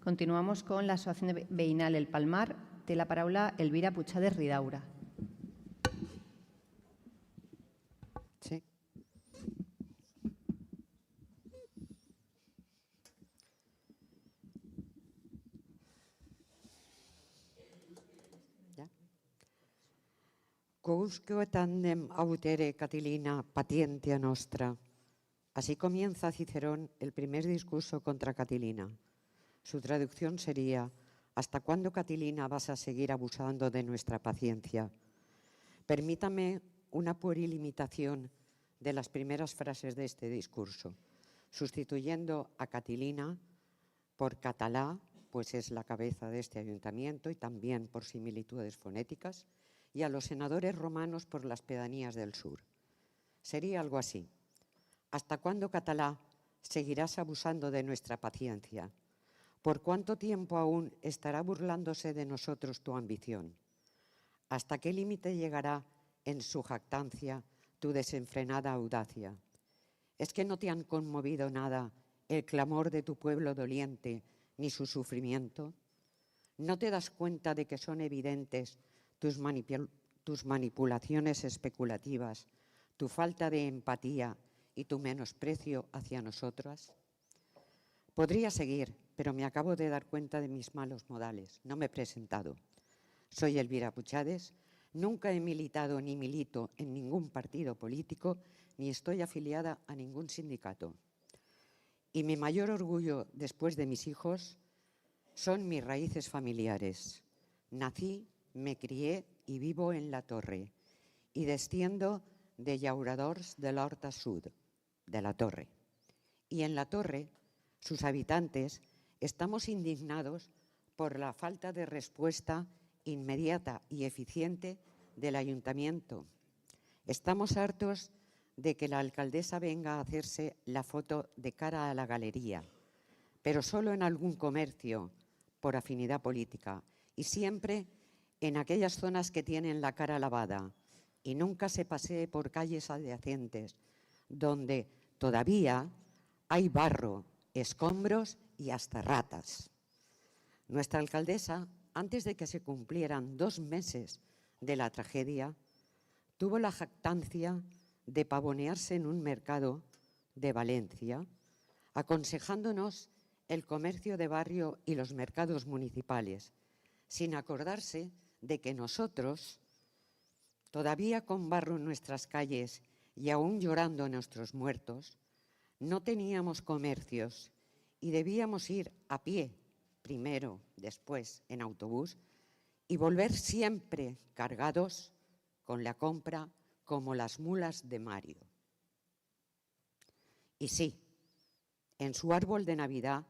Continuamos con l'Associació Veïnal El Palmar. Té la paraula Elvira Puigades Ridaura. Sí. ¿Ya? Quousque tandem autere Catilina patientia nostra. Así comienza Cicerón el primer discurso contra Catilina. Su traducción sería: ¿hasta cuándo, Catilina, vas a seguir abusando de nuestra paciencia? Permítame una pueril imitación de las primeras frases de este discurso, sustituyendo a Catilina por Catalá, pues es la cabeza de este ayuntamiento y también por similitudes fonéticas, y a los senadores romanos por las pedanías del sur. Sería algo así: ¿hasta cuándo, Catalá, seguirás abusando de nuestra paciencia? ¿Por cuánto tiempo aún estará burlándose de nosotros tu ambición? ¿Hasta qué límite llegará en su jactancia tu desenfrenada audacia? ¿Es que no te han conmovido nada el clamor de tu pueblo doliente ni su sufrimiento? ¿No te das cuenta de que son evidentes tus manipulaciones especulativas, tu falta de empatía y tu menosprecio hacia nosotras? Podría seguir, pero me acabo de dar cuenta de mis malos modales. No me he presentado. Soy Elvira Puigades, nunca he militado ni milito en ningún partido político, ni estoy afiliada a ningún sindicato. Y mi mayor orgullo, después de mis hijos, son mis raíces familiares. Nací, me crié y vivo en La Torre, y desciendo de llauradors de l'Horta Sud, de La Torre. Y en La Torre, sus habitantes, estamos indignados por la falta de respuesta inmediata y eficiente del ayuntamiento. Estamos hartos de que la alcaldesa venga a hacerse la foto de cara a la galería, pero solo en algún comercio por afinidad política y siempre en aquellas zonas que tienen la cara lavada, y nunca se pasee por calles adyacentes donde todavía hay barro, escombros y hasta ratas. Nuestra alcaldesa, antes de que se cumplieran 2 meses de la tragedia, tuvo la jactancia de pavonearse en un mercado de Valencia, aconsejándonos el comercio de barrio y los mercados municipales, sin acordarse de que nosotros, todavía con barro en nuestras calles y aún llorando a nuestros muertos, no teníamos comercios y debíamos ir a pie, primero, después en autobús, y volver siempre cargados con la compra como las mulas de Mario. Y sí, en su árbol de Navidad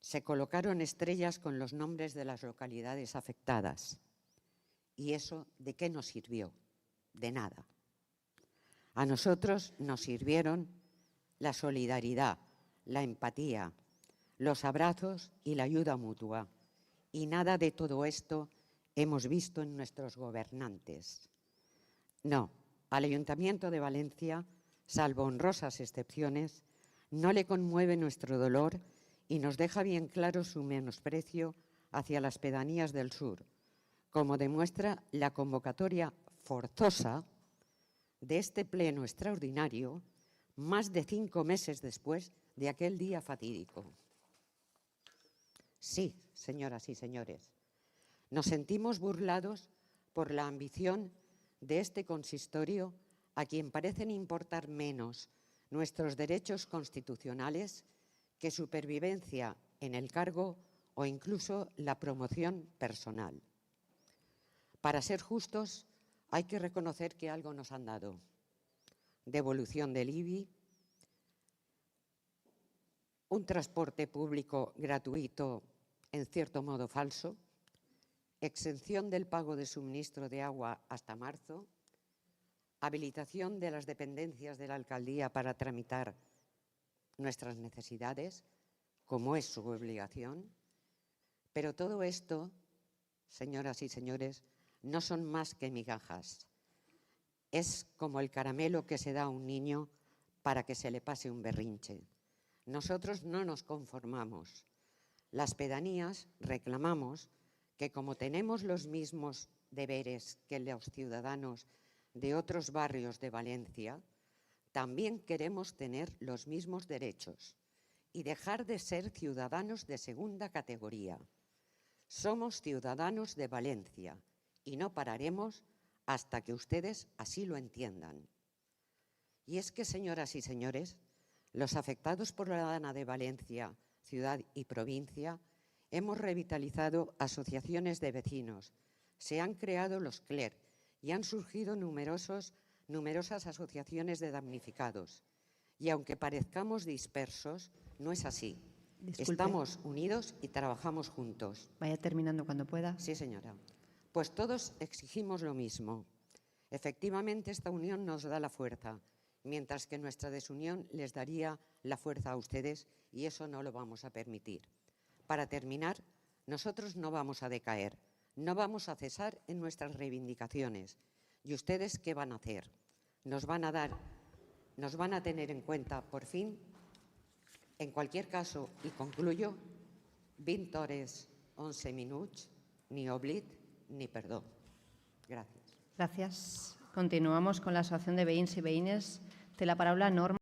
se colocaron estrellas con los nombres de las localidades afectadas. ¿Y eso de qué nos sirvió? De nada. A nosotros nos sirvieron la solidaridad, la empatía, los abrazos y la ayuda mutua. Y nada de todo esto hemos visto en nuestros gobernantes. No, al Ayuntamiento de Valencia, salvo honrosas excepciones, no le conmueve nuestro dolor y nos deja bien claro su menosprecio hacia las pedanías del sur, como demuestra la convocatoria forzosa de este pleno extraordinario, más de 5 meses después de aquel día fatídico. Sí, señoras y señores, nos sentimos burlados por la ambición de este consistorio, a quien parecen importar menos nuestros derechos constitucionales que supervivencia en el cargo o incluso la promoción personal. Para ser justos, hay que reconocer que algo nos han dado: devolución del IBI, un transporte público gratuito en cierto modo falso, exención del pago de suministro de agua hasta marzo, habilitación de las dependencias de la alcaldía para tramitar nuestras necesidades, como es su obligación. Pero todo esto, señoras y señores, no son más que migajas. Es como el caramelo que se da a un niño para que se le pase un berrinche. Nosotros no nos conformamos. Las pedanías reclamamos que, como tenemos los mismos deberes que los ciudadanos de otros barrios de Valencia, también queremos tener los mismos derechos y dejar de ser ciudadanos de segunda categoría. Somos ciudadanos de Valencia y no pararemos hasta que ustedes así lo entiendan. Y es que, señoras y señores, los afectados por la Dana de Valencia, ciudad y provincia, hemos revitalizado asociaciones de vecinos, se han creado los CLER y han surgido numerosas asociaciones de damnificados. Y aunque parezcamos dispersos, no es así. Disculpe. Estamos unidos y trabajamos juntos. Vaya terminando cuando pueda. Sí, señora. Pues todos exigimos lo mismo. Efectivamente, esta unión nos da la fuerza, mientras que nuestra desunión les daría la fuerza a ustedes, y eso no lo vamos a permitir. Para terminar, nosotros no vamos a decaer, no vamos a cesar en nuestras reivindicaciones. ¿Y ustedes qué van a hacer? Nos van a tener en cuenta, por fin. En cualquier caso, y concluyo, 20 hores, 11 minuts, ni oblit ni perdó. Gràcies. Gràcies. Continuamos con la Asociación de Veïns i Veïnes. Té la paraula Norma.